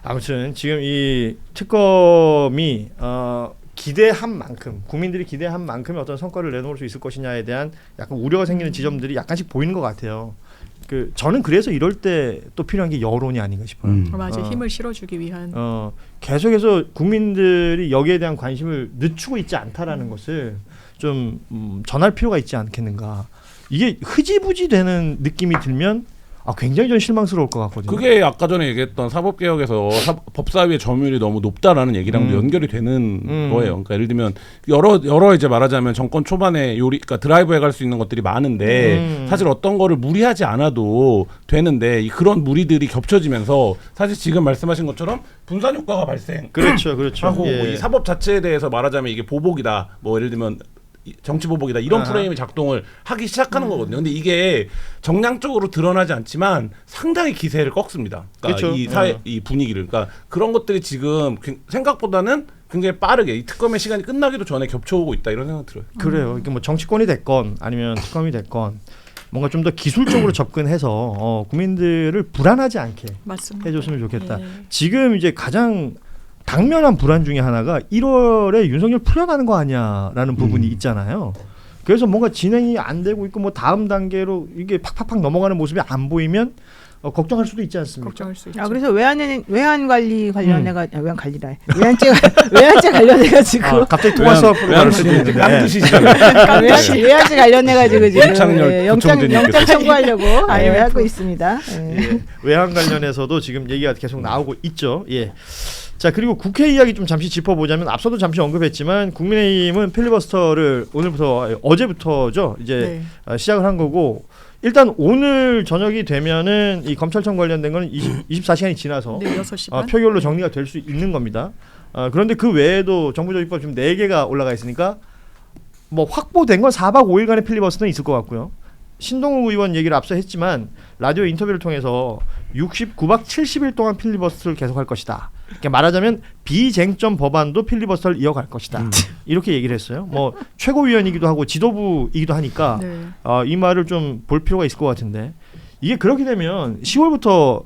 아무튼 지금 이 특검이 기대한 만큼 국민들이 기대한 만큼의 어떤 성과를 내놓을 수 있을 것이냐에 대한 약간 우려가 생기는 지점들이 약간씩 보이는 것 같아요. 저는 그래서 이럴 때 또 필요한 게 여론이 아닌가 싶어요. 맞아, 힘을 실어주기 위한. 계속해서 국민들이 여기에 대한 관심을 늦추고 있지 않다라는 것을 좀 전할 필요가 있지 않겠는가. 이게 흐지부지 되는 느낌이 들면 굉장히 좀 실망스러울 것 같거든요. 그게 아까 전에 얘기했던 사법개혁에서 법사위의 점유율이 너무 높다라는 얘기랑도 연결이 되는 거예요. 그러니까 예를 들면 여러 이제 말하자면 정권 초반에 그러니까 드라이브에 갈 수 있는 것들이 많은데 사실 어떤 거를 무리하지 않아도 되는데 그런 무리들이 겹쳐지면서 사실 지금 말씀하신 것처럼 분산 효과가 발생. 그렇죠. 하고 예. 이 사법 자체에 대해서 말하자면 이게 보복이다. 뭐 예를 들면 정치 보복이다 이런 프레임이 작동을 하기 시작하는 거거든요. 근데 이게 정량적으로 드러나지 않지만 상당히 기세를 꺾습니다. 그러니까 그렇죠. 이 사회 이 분위기를. 그러니까 그런 것들이 지금 생각보다는 굉장히 빠르게 이 특검의 시간이 끝나기도 전에 겹쳐오고 있다 이런 생각 들어요. 그래요. 이게 뭐 정치권이 됐건 아니면 특검이 됐건 뭔가 좀 더 기술적으로 접근해서 국민들을 불안하지 않게 맞습니다. 해줬으면 좋겠다. 예. 지금 이제 가장 당면한 불안 중에 하나가 1월에 윤석열 풀려나는 거 아니야라는 부분이 있잖아요. 그래서 뭔가 진행이 안 되고 있고 뭐 다음 단계로 이게 팍팍팍 넘어가는 모습이 안 보이면 걱정할 수도 있지 않습니까? 걱정할 수 있죠. 그래서 외환 관리 관련해가 외환 관리라 외환죄 관련해가지고 갑자기 통화수 앞으로 갈 수도 있는데. 외환죄 관련해가지고 지금 윤창열 영장 부총재님께서. 청구하려고 하고 있습니다. 예. 외환 관련해서도 지금 얘기가 계속 나오고 있죠. 예. 자, 그리고 국회 이야기 좀 잠시 짚어보자면 앞서도 잠시 언급했지만 국민의힘은 필리버스터를 어제부터죠. 이제 시작을 한 거고 일단 오늘 저녁이 되면은 이 검찰청 관련된 거는 24시간이 지나서 6시 반? 표결로 정리가 될 수 있는 겁니다. 그런데 그 외에도 정부조직법 지금 4개가 올라가 있으니까 뭐 확보된 건 4박 5일간의 필리버스터는 있을 것 같고요. 신동욱 의원 얘기를 앞서 했지만 라디오 인터뷰를 통해서 69박 70일 동안 필리버스터를 계속할 것이다. 그러니까 말하자면 비쟁점 법안도 필리버스터를 이어갈 것이다. 이렇게 얘기를 했어요. 뭐 최고위원이기도 하고 지도부이기도 하니까 이 말을 좀 볼 필요가 있을 것 같은데 이게 그렇게 되면 10월부터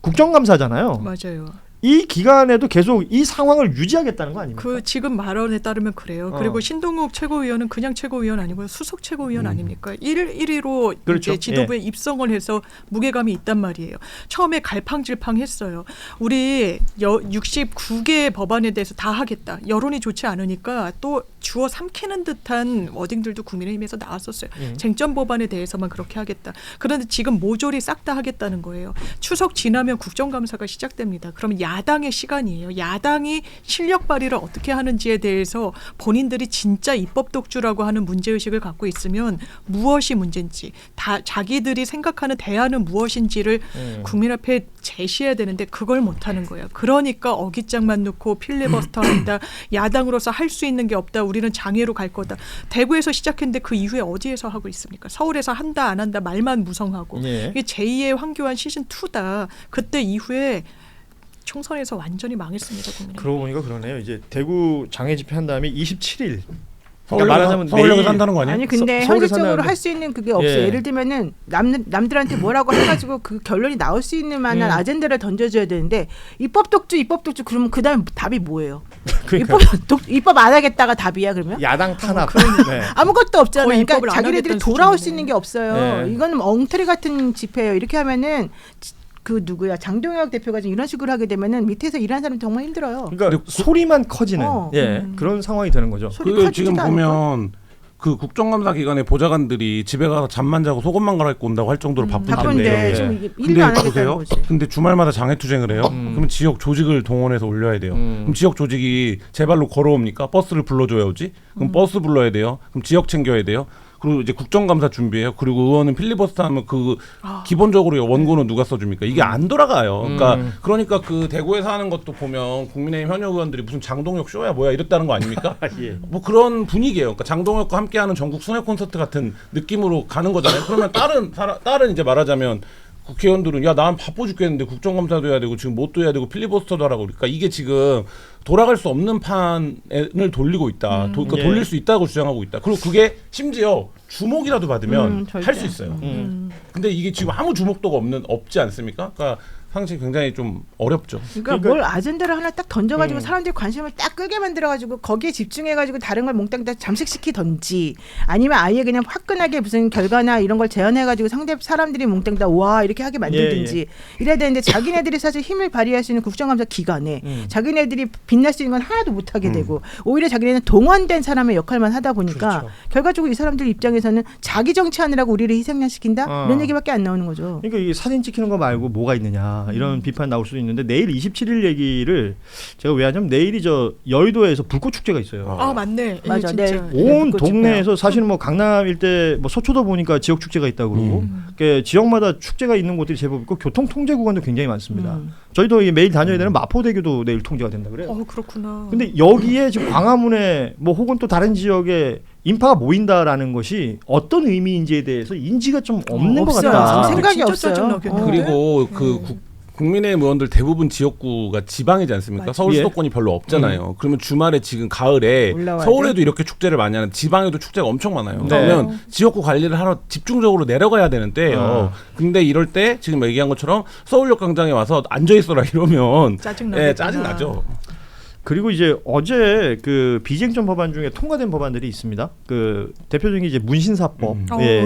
국정감사잖아요. 맞아요. 이 기간에도 계속 이 상황을 유지하겠다는 거 아닙니까? 그 지금 발언에 따르면 그래요. 그리고 신동욱 최고위원은 그냥 최고위원 아니고요. 수석 최고위원 아닙니까? 1위로 그렇죠. 이제 지도부에 입성을 해서 무게감이 있단 말이에요. 처음에 갈팡질팡했어요. 우리 69개 법안에 대해서 다 하겠다. 여론이 좋지 않으니까 또 주워 삼키는 듯한 워딩들도 국민의힘에서 나왔었어요. 쟁점 법안에 대해서만 그렇게 하겠다. 그런데 지금 모조리 싹 다 하겠다는 거예요. 추석 지나면 국정감사가 시작됩니다. 그러면 야당의 시간이에요. 야당이 실력 발휘를 어떻게 하는지에 대해서 본인들이 진짜 입법 독주라고 하는 문제의식을 갖고 있으면 무엇이 문제인지 자기들이 생각하는 대안은 무엇인지를 국민 앞에 제시해야 되는데 그걸 못하는 거예요. 그러니까 어깃장만 놓고 필리버스터 한다. 야당으로서 할 수 있는 게 없다. 우리는 장애로 갈 거다. 대구에서 시작했는데 그 이후에 어디에서 하고 있습니까? 서울에서 한다 안 한다 말만 무성하고. 이게 제2의 황교안 시즌2다. 그때 이후에 총선에서 완전히 망했습니다. 국민의힘. 그러고 보니까 그러네요. 이제 대구 장애 집회 한 다음에 27일. 서울역에서 한다는 거 아니에요? 아니 근데 현실적으로 할 수 있는 그게 없어요. 예를 들면은 남들한테 뭐라고 해가지고 그 결론이 나올 수 있는 만한 아젠다를 던져줘야 되는데 입법 독주 그러면 그 다음에 답이 뭐예요? 입법 안 하겠다가 답이야 그러면? 야당 탄압. 네. 아무것도 없잖아요. 그러니까 자기네들이 돌아올 수 수준이네. 있는 게 없어요. 네. 이거는 엉터리 같은 집회예요. 이렇게 하면은 그 누구야 장동혁 대표가 지금 이런 식으로 하게 되면은 밑에서 일하는 사람 정말 힘들어요. 그러니까 소리만 커지는 그런 상황이 되는 거죠. 지금 보면 그 국정감사 기간에 보좌관들이 집에 가서 잠만 자고 속옷만 갈아입고 온다고 할 정도로 바쁠 텐데. 지금 이게 일도 안 하겠다는 거지. 근데 주말마다 장애투쟁을 해요. 그러면 지역 조직을 동원해서 올려야 돼요. 그럼 지역 조직이 제 발로 걸어옵니까? 버스를 불러줘야 오지. 그럼 버스 불러야 돼요. 그럼 지역 챙겨야 돼요. 그리고 이제 국정감사 준비해요. 그리고 의원은 필리버스터 하면 기본적으로 원고는 누가 써줍니까? 이게 안 돌아가요. 그러니까 그 대구에서 하는 것도 보면 국민의힘 현역 의원들이 무슨 장동혁 쇼야 뭐야 이랬다는 거 아닙니까? 예. 뭐 그런 분위기예요. 그러니까 장동혁과 함께하는 전국 순회 콘서트 같은 느낌으로 가는 거잖아요. 그러면 다른 이제 말하자면 국회의원들은 야 난 바빠 죽겠는데 국정감사도 해야 되고 지금 뭣도 해야 되고 필리버스터도 하라고 그러니까 이게 지금 돌아갈 수 없는 판을 돌리고 있다. 그러니까 돌릴 수 있다고 주장하고 있다. 그리고 그게 심지어 주목이라도 받으면 할 수 있어요. 근데 이게 지금 아무 주목도가 없지 않습니까? 그러니까 상식이 굉장히 좀 어렵죠. 그러니까 뭘 아젠다를 하나 딱 던져가지고 음. 사람들이 관심을 딱 끄게 만들어가지고 거기에 집중해가지고 다른 걸 몽땅 다 잠식시키던지 아니면 아예 그냥 화끈하게 무슨 결과나 이런 걸 제안해가지고 상대 사람들이 몽땅 다 와 이렇게 하게 만들든지 이래야 되는데 자기네들이 사실 힘을 발휘할 수 있는 국정감사 기간에 자기네들이 빛날 수 있는 건 하나도 못하게 되고 오히려 자기네는 동원된 사람의 역할만 하다 보니까 그렇죠. 결과적으로 이 사람들 입장에서는 자기 정치하느라고 우리를 희생양시킨다 이런 얘기밖에 안 나오는 거죠. 그러니까 이 사진 찍히는 거 말고 뭐가 있느냐 이런 비판 나올 수도 있는데 내일 27일 얘기를 제가 왜 하냐면 내일이 저 여의도에서 불꽃 축제가 있어요. 아 맞네. 예, 맞아. 진짜. 네. 온 불꽃 동네에서 사실은 뭐 강남 일대 뭐 서초도 보니까 지역 축제가 있다고 그러고 그러니까 지역마다 축제가 있는 곳들이 제법 있고 교통 통제 구간도 굉장히 많습니다. 저희도 이게 매일 다녀야 되는 마포대교도 내일 통제가 된다 그래요. 그렇구나. 근데 여기에 지금 광화문에 뭐 혹은 또 다른 지역에 인파가 모인다라는 것이 어떤 의미인지에 대해서 인지가 좀 없는 것 없어요. 같다. 생각이 진짜 없어요. 짜증나겠네. 그리고 국민의힘 의원들 대부분 지역구가 지방이지 않습니까? 맞아. 서울 수도권이 별로 없잖아요. 그러면 주말에 지금 가을에 올라와야 서울에도 돼? 이렇게 축제를 많이 하는 지방에도 축제가 엄청 많아요. 네. 그러면 지역구 관리를 하러 집중적으로 내려가야 되는 때예요. 근데 이럴 때 지금 얘기한 것처럼 서울역 광장에 와서 앉아 있어라 이러면 짜증나겠구나. 짜증나죠. 그리고 이제 어제 그 비쟁점 법안 중에 통과된 법안들이 있습니다. 그 대표적인 게 이제 문신사법,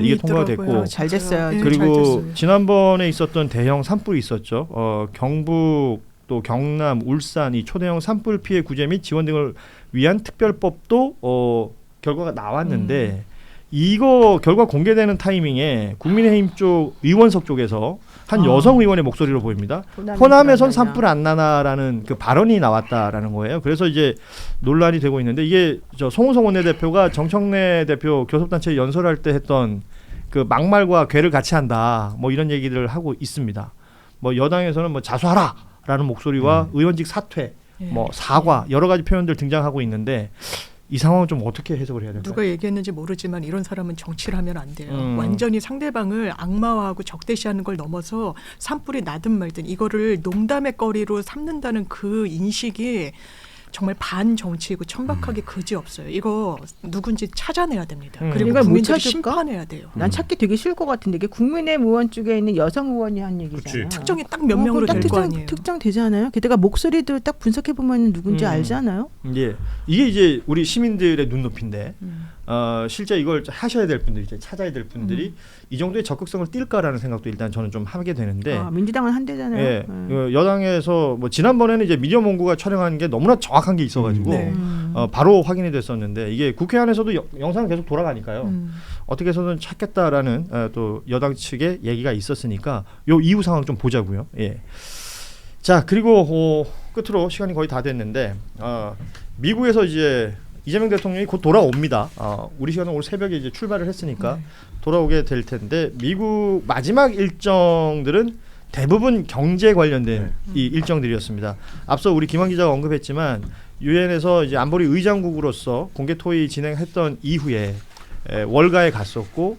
이게 통과됐고, 잘 됐어요. 예, 잘 그리고 됐어요. 지난번에 있었던 대형 산불이 있었죠. 경북 또 경남, 울산 이 초대형 산불 피해 구제 및 지원 등을 위한 특별법도 결과가 나왔는데 이거 결과 공개되는 타이밍에 국민의힘 쪽 의원석 쪽에서 한 여성 의원의 목소리로 보입니다. 호남에선 산불 안 나나라는 그 발언이 나왔다라는 거예요. 그래서 이제 논란이 되고 있는데 이게 저 송호성 원내대표가 정청래 대표 교섭단체 연설할 때 했던 그 막말과 괴를 같이 한다. 뭐 이런 얘기를 하고 있습니다. 뭐 여당에서는 뭐 자수하라라는 목소리와 의원직 사퇴, 뭐 사과 여러 가지 표현들 등장하고 있는데 이 상황은 좀 어떻게 해석을 해야 될까요? 누가 얘기했는지 모르지만 이런 사람은 정치를 하면 안 돼요. 완전히 상대방을 악마화하고 적대시하는 걸 넘어서 산불이 나든 말든 이거를 농담의 거리로 삼는다는 그 인식이 정말 반정치이고 천박하게 그지없어요. 이거 누군지 찾아내야 됩니다. 그리고 이걸 못 국민들이 찾을까? 심판해야 돼요. 난 찾기 되게 쉬울 것 같은데 이게 국민의힘 의원 쪽에 있는 여성 의원이 한 얘기잖아요. 그치. 특정이 딱 몇 명으로 딱 될 거 아니에요. 특정되지 않아요? 게다가 목소리도 딱 분석해 보면 누군지 알지 않아요? 예, 이게 이제 우리 시민들의 눈높이인데 실제 이걸 하셔야 될 분들이 이제 찾아야 될 분들이 이 정도의 적극성을 띌까라는 생각도 일단 저는 좀 하게 되는데. 민주당은 한 대잖아요. 예, 여당에서 뭐 지난번에는 이제 미디어몽구가 촬영한 게 너무나 정확한 게 있어가지고 네. 바로 확인이 됐었는데 이게 국회 안에서도 영상은 계속 돌아가니까요. 어떻게 해서든 찾겠다라는 또 여당 측의 얘기가 있었으니까 요 이후 상황 좀 보자고요. 예. 자 그리고 끝으로 시간이 거의 다 됐는데 미국에서 이제 이재명 대통령이 곧 돌아옵니다. 우리 시간은 오늘 새벽에 이제 출발을 했으니까 돌아오게 될 텐데 미국 마지막 일정들은 대부분 경제 관련된 이 일정들이었습니다. 앞서 우리 김한 기자가 언급했지만 유엔에서 이제 안보리 의장국으로서 공개 토의 진행했던 이후에 월가에 갔었고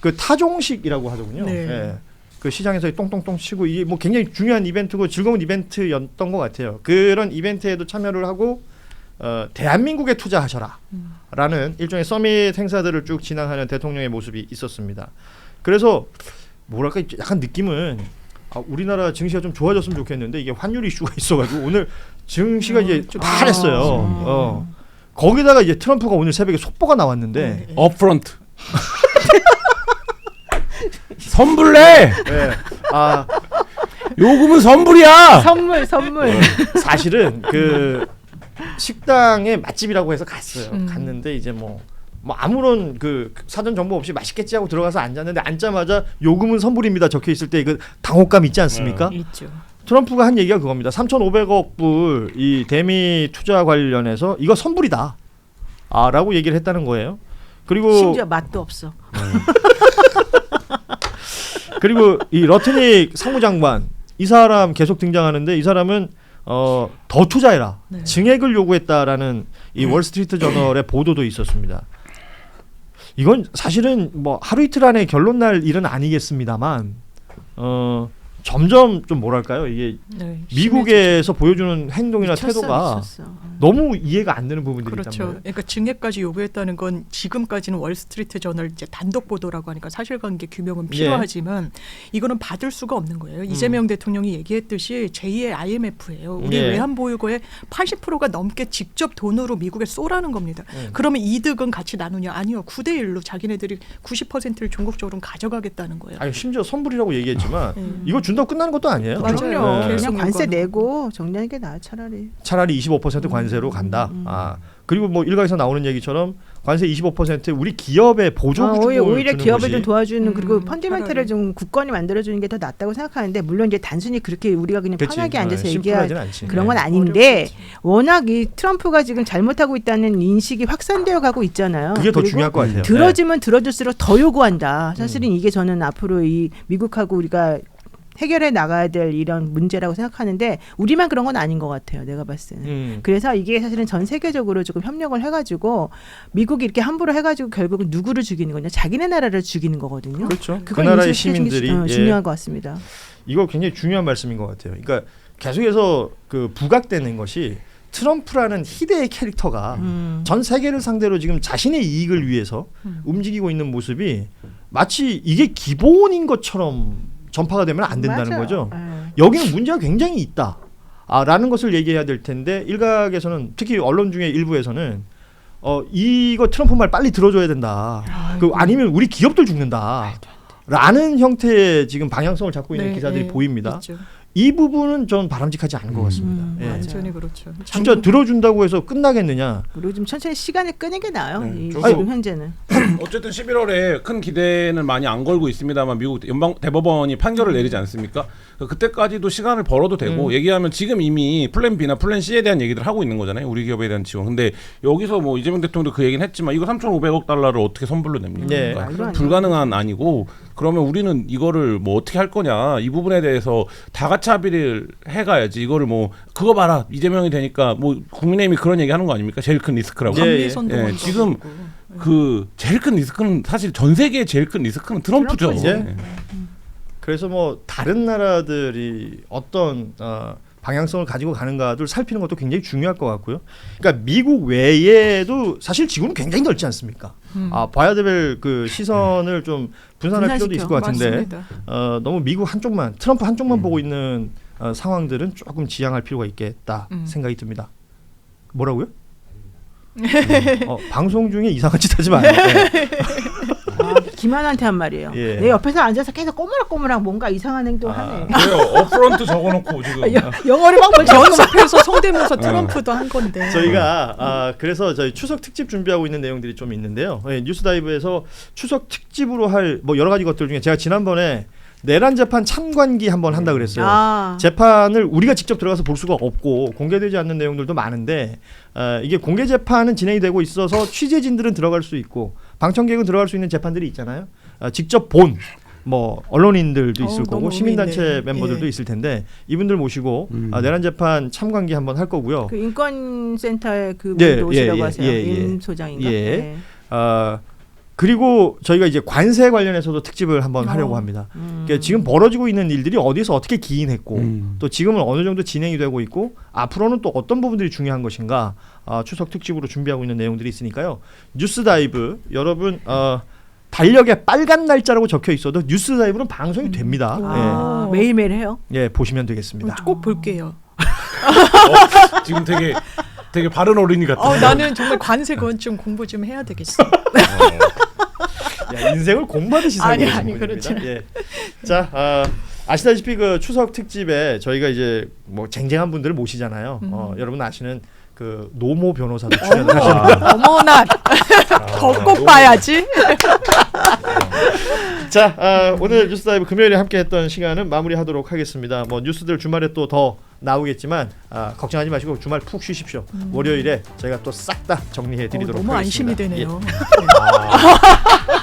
그 타종식이라고 하더군요. 네. 예. 그 시장에서 똥똥똥 치고 이게 뭐 굉장히 중요한 이벤트고 즐거운 이벤트였던 것 같아요. 그런 이벤트에도 참여를 하고 대한민국에 투자하셔라라는 일종의 서밋 행사들을 쭉 진행하는 대통령의 모습이 있었습니다. 그래서 뭐랄까 약간 느낌은 우리나라 증시가 좀 좋아졌으면 좋겠는데 이게 환율 이슈가 있어가지고 오늘 증시가 이제 좀 탈했어요. 거기다가 이제 트럼프가 오늘 새벽에 속보가 나왔는데 업프런트 선불내. 네. 요금은 선불이야. 선물. 사실은 그 식당에 맛집이라고 해서 갔어요. 갔는데 이제 뭐 아무런 그 사전 정보 없이 맛있겠지 하고 들어가서 앉았는데 앉자마자 요금은 선불입니다 적혀 있을 때 그 당혹감 있지 않습니까? 있죠. 트럼프가 한 얘기가 그겁니다. 3,500억 불 이 대미 투자 관련해서 이거 선불이다. 라고 얘기를 했다는 거예요. 그리고 심지어 맛도 없어. 그리고 이 러트닉 상무장관 이 사람 계속 등장하는데 이 사람은 더 투자해라. 네. 증액을 요구했다라는 이 월스트리트 저널의 보도도 있었습니다. 이건 사실은 뭐 하루 이틀 안에 결론 날 일은 아니겠습니다만 점점 좀 뭐랄까요 이게 네, 미국에서 보여주는 행동이나 태도가 미쳤어. 너무 이해가 안 되는 부분들이 있단 그렇죠. 말이에요. 그러니까 증액까지 요구했다는 건 지금까지는 월스트리트 저널 이제 단독 보도라고 하니까 사실관계 규명은 필요하지만 이거는 받을 수가 없는 거예요. 이재명 대통령이 얘기했듯이 제2의 IMF예요. 우리 예. 외환 보유고의 80%가 넘게 직접 돈으로 미국에 쏘라는 겁니다. 그러면 이득은 같이 나누냐? 아니요. 9대 1로 자기네들이 90%를 종국적으로 가져가겠다는 거예요. 아니 심지어 선불이라고 얘기했지만 음. 이거 준다고 끝나는 것도 아니에요. 맞아요. 그럼요. 네. 그냥 관세 계속 내고 정리하는 게 나아 차라리. 차라리 25% 관세로 간다. 아 그리고 뭐 일각에서 나오는 얘기처럼 관세 25% 우리 기업의 보조금을 오히려 주는 기업을 것이 좀 도와주는 그리고 펀드멘트를 차라리. 좀 국권이 만들어주는 게 더 낫다고 생각하는데 물론 이제 단순히 그렇게 우리가 그냥 그치. 편하게 앉아서 네, 얘기할 심플하진 않지. 그런 건 네. 아닌데 어렵겠지. 워낙 이 트럼프가 지금 잘못하고 있다는 인식이 확산되어 가고 있잖아요. 그게 더 그리고 중요할 것 같아요. 들어주면 들어줄수록 더 요구한다. 사실은 이게 저는 앞으로 이 미국하고 우리가 해결해 나가야 될 이런 문제라고 생각하는데 우리만 그런 건 아닌 것 같아요. 내가 봤을 때는. 그래서 이게 사실은 전 세계적으로 조금 협력을 해가지고 미국이 이렇게 함부로 해가지고 결국은 누구를 죽이는 거냐? 자기네 나라를 죽이는 거거든요. 그렇죠. 그 그걸 나라의 인식해 주는 게 시민들이 예. 중요한 것 같습니다. 이거 굉장히 중요한 말씀인 것 같아요. 그러니까 계속해서 그 부각되는 것이 트럼프라는 희대의 캐릭터가 전 세계를 상대로 지금 자신의 이익을 위해서 움직이고 있는 모습이 마치 이게 기본인 것처럼 전파가 되면 안 된다는 맞아요. 거죠. 네. 여기는 문제가 굉장히 있다. 라는 것을 얘기해야 될 텐데 일각에서는 특히 언론 중에 일부에서는 이거 트럼프 말 빨리 들어줘야 된다. 아니면 우리 기업들 죽는다. 라는 형태의 지금 방향성을 잡고 있는 네, 기사들이 네, 보입니다. 있죠. 이 부분은 전 바람직하지 않은 것 같습니다. 예. 맞아요. 완전히 그렇죠. 진짜 들어준다고 해서 끝나겠느냐? 그리고 좀 천천히 시간을 끄는 게 나아요. 네, 지금 저도- 현재는. 어쨌든 11월에 큰 기대는 많이 안 걸고 있습니다만 미국 연방 대법원이 판결을 내리지 않습니까? 그때까지도 시간을 벌어도 되고 얘기하면 지금 이미 플랜 B나 플랜 C에 대한 얘기들 하고 있는 거잖아요. 우리 기업에 대한 지원. 근데 여기서 뭐 이재명 대통령도 그 얘기는 했지만 이거 3,500억 달러를 어떻게 선불로 냅니까? 네. 그러니까 말도 안 불가능한 아니고 그러면 우리는 이거를 뭐 어떻게 할 거냐 이 부분에 대해서 다 같이 합의를 해가야지. 이거를 뭐 그거 봐라 이재명이 되니까 뭐 국민의힘이 그런 얘기 하는 거 아닙니까? 제일 큰 리스크라고. 예, 감리 예. 선동원도 지금 그렇고. 그 제일 큰 리스크는 사실 전 세계의 제일 큰 리스크는 트럼프죠. 트럼프죠. 예. 그래서 뭐 다른 나라들이 어떤 방향성을 가지고 가는가를 살피는 것도 굉장히 중요할 것 같고요. 그러니까 미국 외에도 사실 지구는 굉장히 넓지 않습니까? 봐야 될 그 시선을 좀 분산할 필요도 있을 것 같은데 맞습니다. 너무 미국 한쪽만 트럼프 한쪽만 보고 있는 상황들은 조금 지양할 필요가 있겠다 생각이 듭니다. 뭐라고요? 방송 중에 이상한 짓 하지 마요. 네. 김한한테 한 말이에요. 예. 내 옆에서 앉아서 계속 꼬무락꼬무락 뭔가 이상한 행동하네. 그래요. 업프런트 적어놓고 지금. 영어를 막 벌써 연습해서 성대모사 트럼프도 한 건데. 저희가 그래서 저희 추석 특집 준비하고 있는 내용들이 좀 있는데요. 뉴스다이브에서 추석 특집으로 할 뭐 여러 가지 것들 중에 제가 지난번에 내란 재판 참관기 한번 한다 그랬어요. 재판을 우리가 직접 들어가서 볼 수가 없고 공개되지 않는 내용들도 많은데 이게 공개 재판은 진행이 되고 있어서 취재진들은 들어갈 수 있고 방청객은 들어갈 수 있는 재판들이 있잖아요. 직접 본 뭐 언론인들도 있을 거고 너무 시민단체 의미있네요. 멤버들도 예. 있을 텐데 이분들 모시고 내란 재판 참관기 한번 할 거고요. 그 인권센터에 그 예, 분도 오시라고 예, 하세요. 예, 임 소장인가. 예. 네. 그리고 저희가 이제 관세 관련해서도 특집을 한번 하려고 합니다. 그러니까 지금 벌어지고 있는 일들이 어디서 어떻게 기인했고 또 지금은 어느 정도 진행이 되고 있고 앞으로는 또 어떤 부분들이 중요한 것인가 추석 특집으로 준비하고 있는 내용들이 있으니까요. 뉴스다이브 여러분 달력에 빨간 날짜라고 적혀 있어도 뉴스다이브는 방송이 됩니다. 매일매일 해요? 예, 보시면 되겠습니다. 꼭 볼게요. 지금 되게 바른 어린이 같아. 나는 정말 관세 그건 좀 공부 좀 해야 되겠어. 야, 인생을 공부하듯이 살고 계신 아니, 분입니다. 그렇죠. 예. 자, 아시다시피 그 추석 특집에 저희가 이제 뭐 쟁쟁한 분들을 모시잖아요. 여러분 아시는 그 노모 변호사도 출연을 하십니다. 어머나 더 꼭 봐야지. 자, 오늘 뉴스다이브 금요일에 함께했던 시간은 마무리하도록 하겠습니다. 뭐 뉴스들 주말에 또 더 나오겠지만 걱정하지 마시고 주말 푹 쉬십시오. 월요일에 저희가 또 싹 다 정리해드리도록 너무 하겠습니다. 안심이 되네요.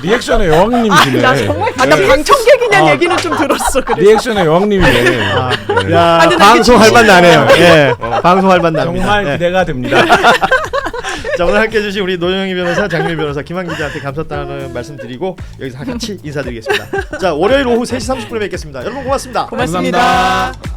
리액션의 여왕님이시네. 나 정말 나 방청객이냐는 얘기는 좀 들었어. 그래. 리액션의 여왕님이네. 네. 야, 근데 나 방송할 이게 맛 나네요. 예, 방송할 맛 납니다. 정말 예. 기대가 됩니다. 자, 오늘 함께 해주신 우리 노영희 변호사, 장유미 변호사, 김한 기자한테 감사하다는 말씀드리고 여기서 같이 인사드리겠습니다. 자, 월요일 오후 3시 30분에 뵙겠습니다. 여러분 고맙습니다. 고맙습니다. 감사합니다.